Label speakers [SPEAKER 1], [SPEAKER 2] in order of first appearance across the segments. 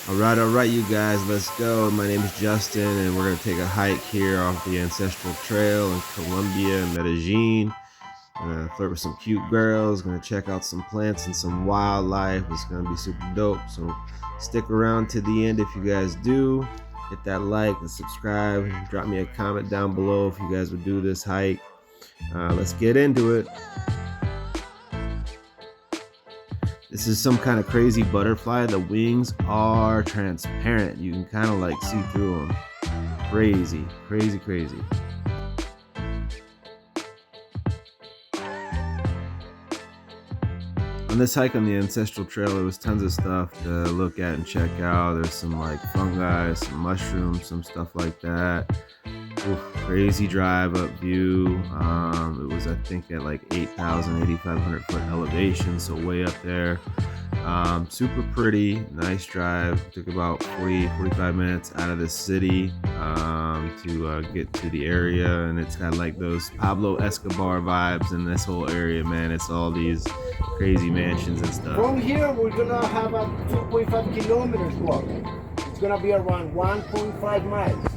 [SPEAKER 1] All right, you guys, let's go. My name is Justin, and we're gonna take a hike here off the Ancestral Trail in Colombia, Medellin. Gonna flirt with some cute girls. Gonna check out some plants and some wildlife. It's gonna be super dope. So stick around to the end if you guys do. Hit that like and subscribe. Drop me a comment down below if you guys would do this hike. Let's get into it. This is some kind of crazy butterfly. The wings are transparent. You can kind of like see through them. Crazy, crazy, crazy. On this hike on the Ancestral Trail, there was tons of stuff to look at and check out. There's some like fungi, some mushrooms, some stuff like that. Oof, crazy drive up view. It was, I think, at like 8,000, 8,500 foot elevation, so way up there. Super pretty, nice drive. Took about 45 minutes out of the city to get to the area, and it's got like those Pablo Escobar vibes in this whole area, man. It's all these crazy mansions and stuff.
[SPEAKER 2] From here, we're gonna have a 2.5 kilometers walk. It's gonna be around 1.5 miles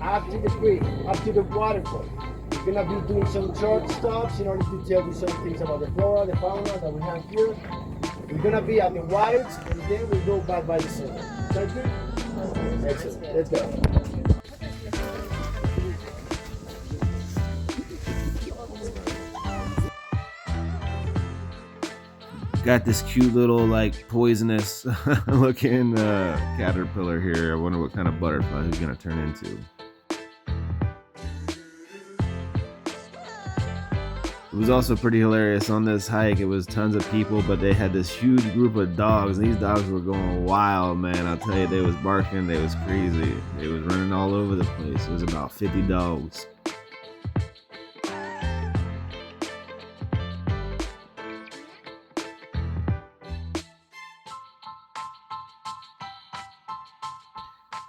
[SPEAKER 2] up to the creek, up to the waterfall. We're gonna be doing some short stops in order to tell you some things about the flora, the fauna that we have here. We're gonna be at the waters, and then we go back by the center. Is that good? Excellent. Let's go.
[SPEAKER 1] Got this cute little like poisonous looking caterpillar here. I wonder what kind of butterfly he's gonna turn into. It was also pretty hilarious on this hike. It was tons of people, but they had this huge group of dogs. These dogs were going wild, man. I'll tell you, they was barking, they was crazy. They was running all over the place. It was about 50 dogs.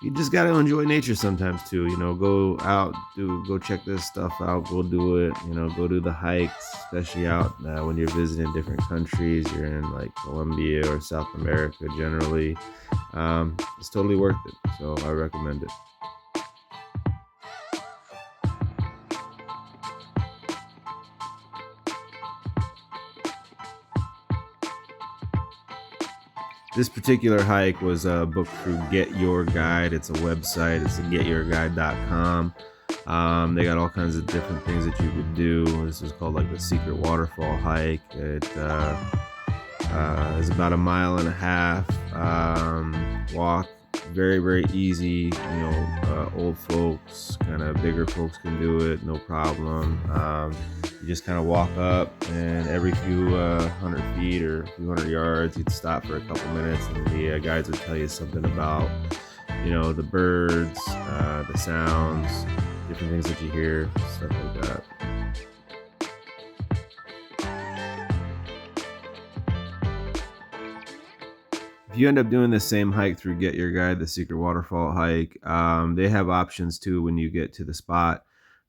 [SPEAKER 1] You just got to enjoy nature sometimes too, you know. Go out, go check this stuff out, go do it, you know. Go do the hikes, especially out when you're visiting different countries. You're in like Colombia or South America generally. It's totally worth it, so I recommend it. This particular hike was booked through Get Your Guide. It's a website. It's getyourguide.com. They got all kinds of different things that you could do. This is called like the Secret Waterfall Hike. It is about 1.5 miles walk. Very, very easy. You know, old folks, kind of bigger folks can do it, no problem. You just kind of walk up, and every few 100 feet or a few hundred yards, you'd stop for a couple minutes, and the guides would tell you something about, you know, the birds, the sounds, different things that you hear, stuff like that. If you end up doing the same hike through Get Your Guide, the Secret Waterfall Hike, they have options too when you get to the spot,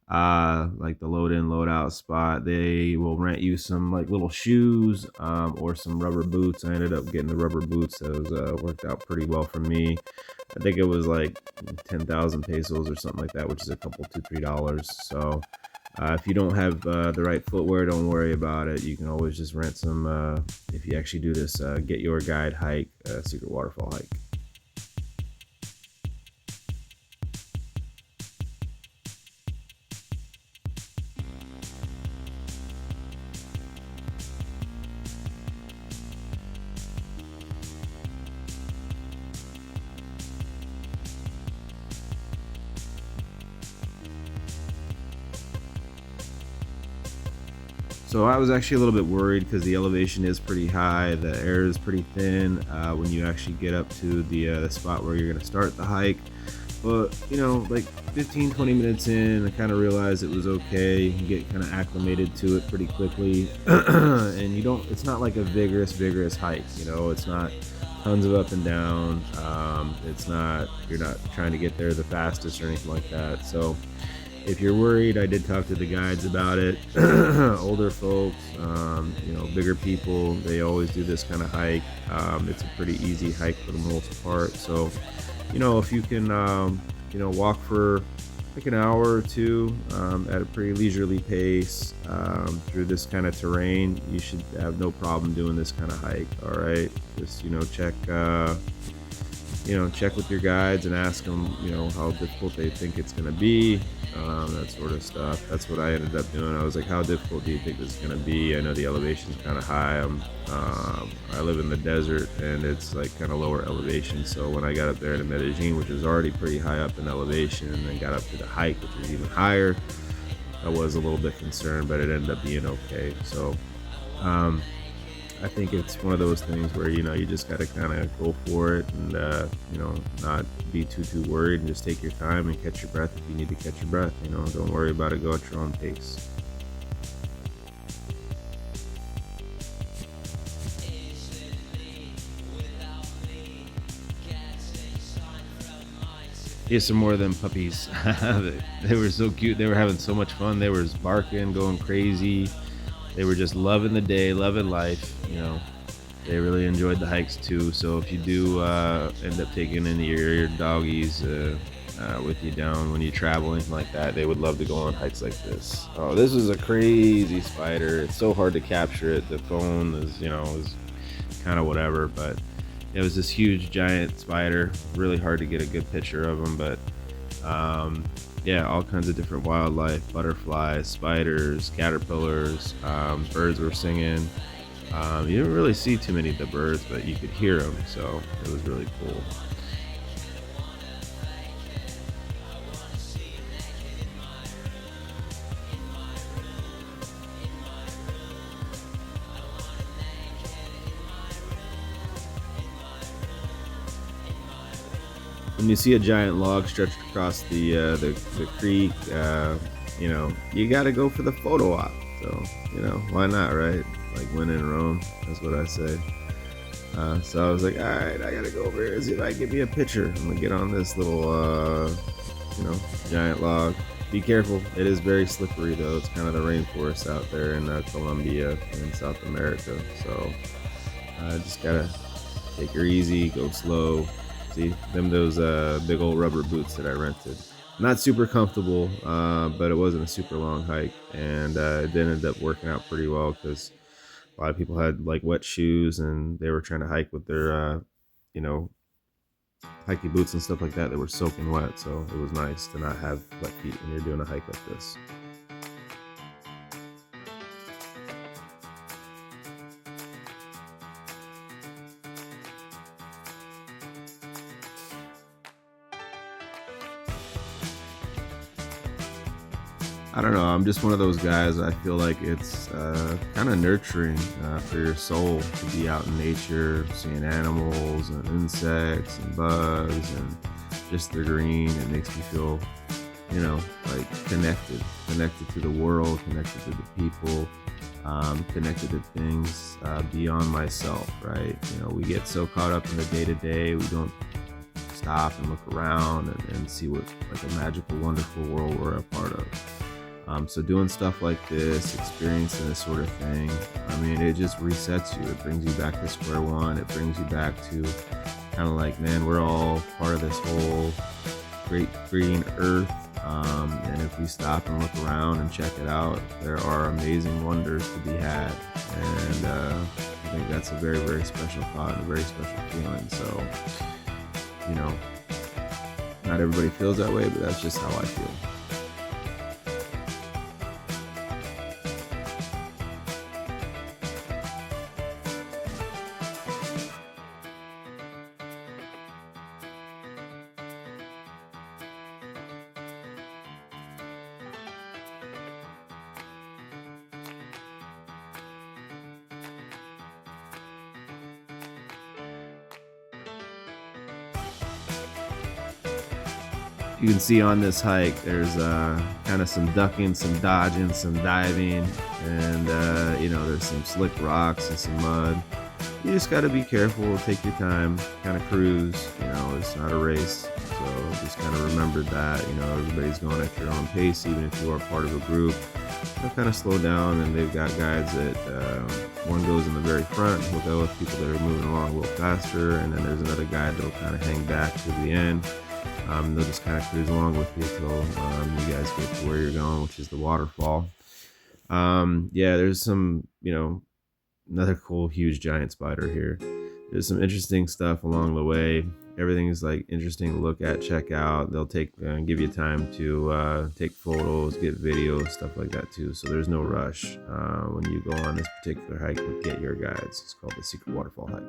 [SPEAKER 1] like the load in, load out spot. They will rent you some like little shoes or some rubber boots. I ended up getting the rubber boots. Those worked out pretty well for me. I think it was like 10,000 pesos or something like that, which is a couple, $2-3. So if you don't have the right footwear, don't worry about it. You can always just rent some if you actually do this Get Your Guide hike, Secret Waterfall Hike. So I was actually a little bit worried because the elevation is pretty high, the air is pretty thin when you actually get up to the spot where you're going to start the hike. But, you know, like 15-20 minutes in, I kind of realized it was okay. You can get kind of acclimated to it pretty quickly. And it's not like a vigorous hike, you know. It's not tons of up and down. You're not trying to get there the fastest or anything like that. So If you're worried, I did talk to the guides about it. Older folks, bigger people, they always do this kind of hike. It's a pretty easy hike for the most part. So, if you can, walk for like an hour or two at a pretty leisurely pace through this kind of terrain, you should have no problem doing this kind of hike. All right, just check with your guides and ask them, how difficult they think it's going to be, that sort of stuff. That's what I ended up doing. I was like, how difficult do you think this is going to be? I know the elevation's kind of high. I live in the desert and it's like kind of lower elevation. So when I got up there to Medellín, which was already pretty high up in elevation, and then got up to the hike, which was even higher, I was a little bit concerned, but it ended up being okay. So, I think it's one of those things where, you just got to kind of go for it and, not be too worried, and just take your time and catch your breath if you need to catch your breath. Don't worry about it. Go at your own pace. Here's some more of them puppies. They were so cute. They were having so much fun. They were barking, going crazy. They were just loving the day, loving life. They really enjoyed the hikes too. So if you do end up taking any of your doggies with you down when you travel, anything like that, they would love to go on hikes like this. Oh, this is a crazy spider. It's so hard to capture it. The phone is kind of whatever, but it was this huge giant spider. Really hard to get a good picture of them, but all kinds of different wildlife, butterflies, spiders, caterpillars, birds were singing. You didn't really see too many of the birds, but you could hear them, so it was really cool. When you see a giant log stretched across the creek, you got to go for the photo op. So, why not, right? Like when in Rome, that's what I say. So I was like, all right, I gotta go over here and see if I can get me a picture. I'm gonna get on this little, giant log. Be careful. It is very slippery though. It's kind of the rainforest out there in Colombia in South America. So just gotta take her easy, go slow. See those big old rubber boots that I rented. Not super comfortable, but it wasn't a super long hike, and it did end up working out pretty well because a lot of people had like wet shoes and they were trying to hike with their, hiking boots and stuff like that. They were soaking wet, so it was nice to not have wet feet when you're doing a hike like this. I don't know. I'm just one of those guys. I feel like it's kind of nurturing for your soul to be out in nature, seeing animals and insects and bugs and just the green. It makes me feel, like connected to the world, connected to the people, connected to things beyond myself, right? We get so caught up in the day-to-day, we don't stop and look around and see what like a magical, wonderful world we're a part of. So doing stuff like this, experiencing this sort of thing, it just resets you. It brings you back to square one. It brings you back to kind of like, man, we're all part of this whole great green earth. And if we stop and look around and check it out, there are amazing wonders to be had. And I think that's a very, very special thought and a very special feeling. So, not everybody feels that way, but that's just how I feel. You can see on this hike, there's kind of some ducking, some dodging, some diving, and there's some slick rocks and some mud. You just got to be careful, take your time, kind of cruise. There's It's not a race. So just kind of remember that, you know, everybody's going at your own pace, even if you are part of a group. They'll kind of slow down, and they've got guides that one goes in the very front. He'll go with people that are moving along a little faster, and then there's another guide that'll kind of hang back to the end. They'll just kind of cruise along with you till you guys get to where you're going, which is the waterfall. Yeah, there's some, you know, another cool, huge, giant spider here. There's some interesting stuff along the way. Everything is like interesting to look at, check out. They'll take give you time to take photos, get videos, stuff like that too. So there's no rush when you go on this particular hike with Get Your Guides. It's called the Secret Waterfall Hike.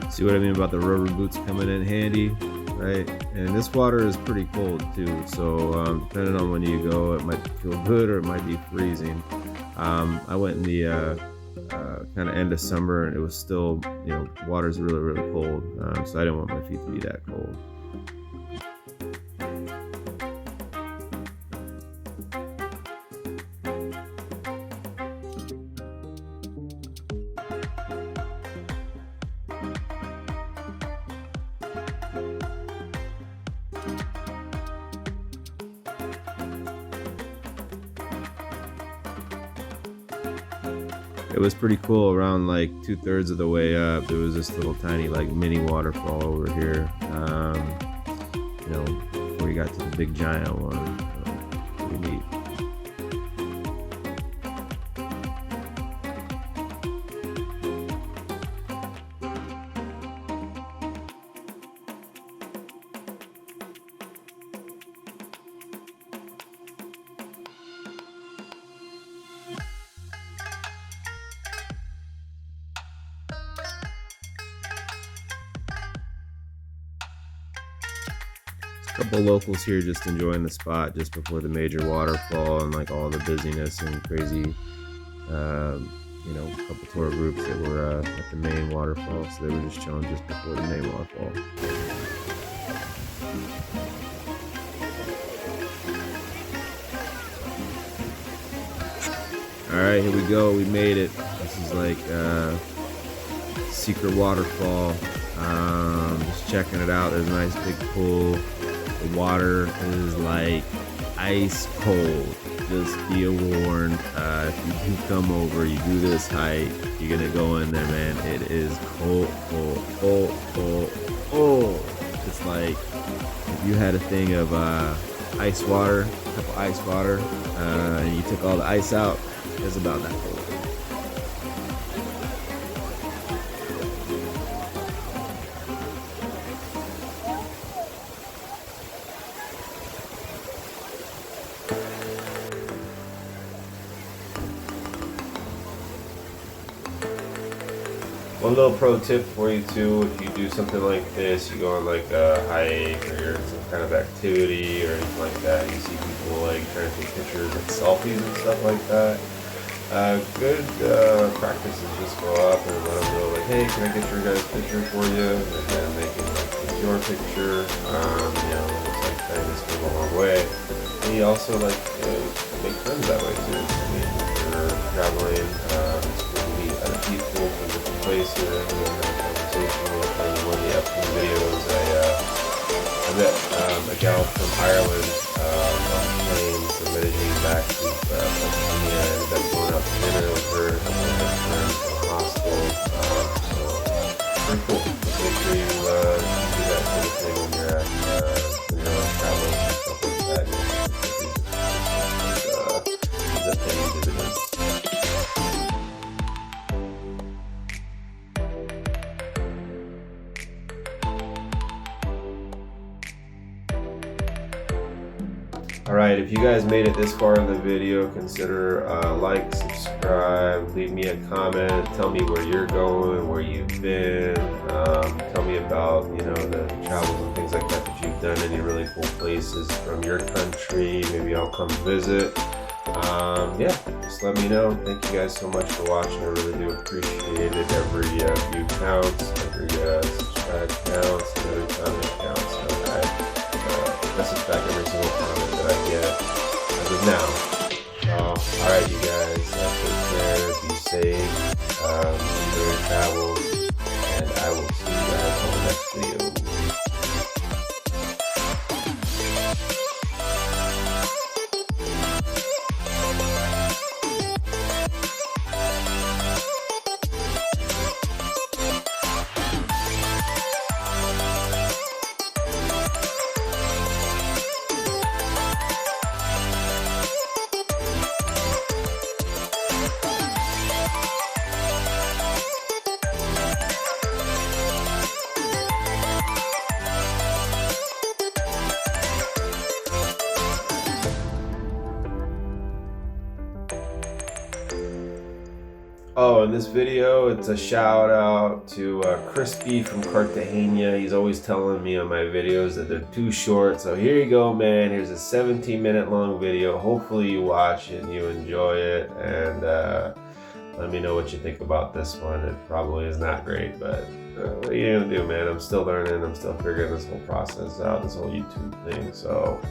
[SPEAKER 1] See what I mean about the rubber boots coming in handy, right? And this water is pretty cold too, so depending on when you go, it might feel good or it might be freezing. I went in the kind of end of summer, and it was still, you know, water's really, really cold, so I didn't want my feet to be that cold. It was pretty cool. Around like 2/3 of the way up, there was this little tiny like mini waterfall over here. You know, before you got to the big giant one. So, pretty neat. Couple locals here just enjoying the spot just before the major waterfall and like all the busyness and crazy, you know, a couple tour groups that were at the main waterfall, so they were just chilling just before the main waterfall. All right, here we go. We made it. This is like secret waterfall. Just checking it out. There's a nice big pool. The water is like ice cold. Just be warned, if you do come over, you do this hike, you're gonna go in there, man. It is cold, cold, cold, cold, cold. It's like if you had a thing of ice water, a cup of ice water, and you took all the ice out, it's about that cold. One little pro tip for you too, if you do something like this, you go on like a hike or you're in some kind of activity or anything like that, you see people like trying to take pictures and selfies and stuff like that. Good practice is just go up and let them know like, hey, can I get your guys' picture for you? And then they can like take your picture. You know, it's like kindness goes a long way. And you also like make friends that way too. I mean, if you're traveling, meet other people from different places and have a conversation with. And one of the upcoming videos, I met a gal from Ireland on a plane from Medellín back to Pennsylvania. I ended up going out to dinner with her, a couple of her friends from the hostel. So pretty cool. Just make sure you do that sort of thing when you're on travel and stuff like that. It's a paying dividend. Alright, if you guys made it this far in the video, consider like, subscribe, leave me a comment, tell me where you're going, where you've been, Tell me about, you know, the travels and things like that that you've done, any really cool places from your country. Maybe I'll come visit. Yeah, just let me know. Thank you guys so much for watching. I really do appreciate it. Every view counts, every subscribe counts, and every comment counts. So I message back every single comment that I get as of now. So, alright, you guys, take care, be safe, enjoy your travels, and I will see you guys on the next video. Oh, in this video, it's a shout out to Crispy from Cartagena. He's always telling me on my videos that they're too short. So here you go, man. Here's a 17-minute long video. Hopefully you watch it and you enjoy it. And let me know what you think about this one. It probably is not great, but what are you gonna do, man? I'm still learning. I'm still figuring this whole process out, this whole YouTube thing. So,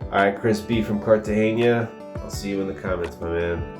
[SPEAKER 1] all right, Crispy from Cartagena. I'll see you in the comments, my man.